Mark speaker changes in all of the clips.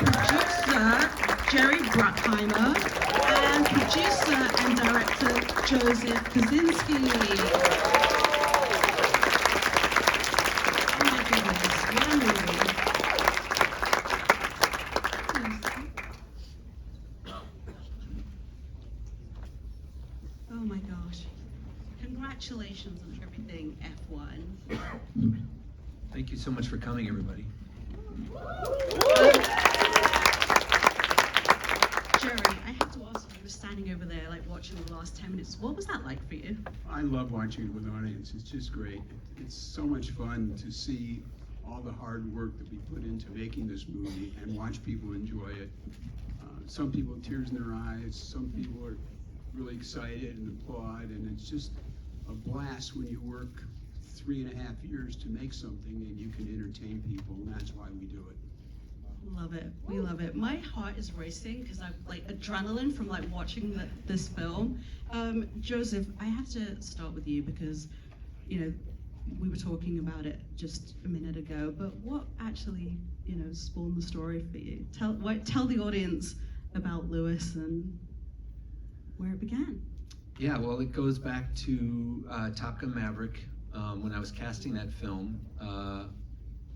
Speaker 1: producer Jerry Bruckheimer, and producer and director Joseph Kaczynski. Oh my goodness, what a movie. Oh my gosh. Congratulations on everything, F1.
Speaker 2: Thank you so much for coming, everybody.
Speaker 1: Jerry, I have to ask you, you were standing over there like watching the last 10 minutes. What was that like for you?
Speaker 3: I love watching it with an audience. It's just great. It's so much fun to see all the hard work that we put into making this movie and watch people enjoy it. Some people have tears in their eyes, some people are really excited and applaud, and it's just a blast when you work 3.5 years to make something and you can entertain people, and that's why we do it.
Speaker 1: Love it. We love it. My heart is racing because I've like adrenaline from like watching this film. Joseph, I have to start with you because, you know, we were talking about it just a minute ago, but what actually, you know, spawned the story for you? Tell the audience about Lewis and where it began.
Speaker 2: Yeah, well, it goes back to Top Gun Maverick. When I was casting that film,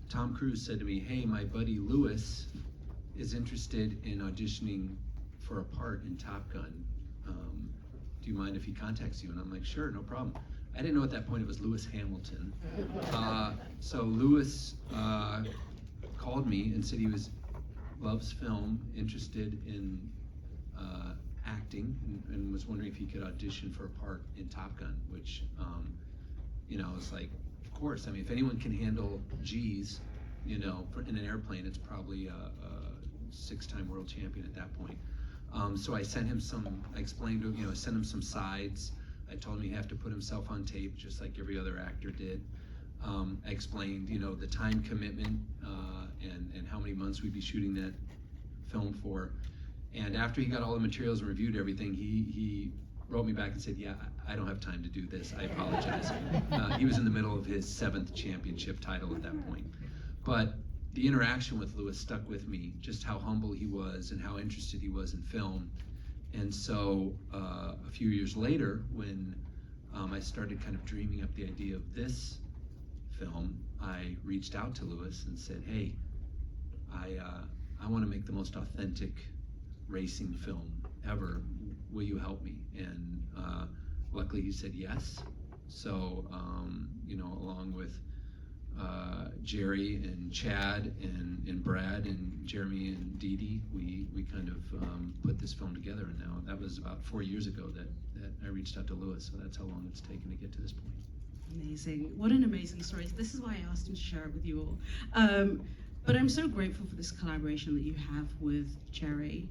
Speaker 2: Tom Cruise said to me, "Hey, my buddy Lewis is interested in auditioning for a part in Top Gun. Do you mind if he contacts you?" And I'm like, "Sure, no problem." I didn't know at that point it was Lewis Hamilton. So Lewis called me and said he loves film, interested in acting, and was wondering if he could audition for a part in Top Gun, which, you know, it's like, of course. I mean, if anyone can handle G's, you know, in an airplane, it's probably a 6-time world champion at that point. So I sent him I explained to him, you know, I sent him some sides. I told him he'd have to put himself on tape just like every other actor did. I explained, you know, the time commitment and how many months we'd be shooting that film for. And after he got all the materials and reviewed everything, he wrote me back and said, "Yeah, I don't have time to do this. I apologize." He was in the middle of his 7th championship title at that point. But the interaction with Lewis stuck with me, just how humble he was and how interested he was in film. And so a few years later, when I started kind of dreaming up the idea of this film, I reached out to Lewis and said, "Hey, I want to make the most authentic racing film ever. Will you help me?" And luckily he said yes. So, you know, along with Jerry and Chad and Brad and Jeremy and Dee Dee, we kind of put this film together. And now that was about 4 years ago that I reached out to Lewis. So that's how long it's taken to get to this point.
Speaker 1: Amazing. What an amazing story. This is why I asked him to share it with you all. But I'm so grateful for this collaboration that you have with Jerry.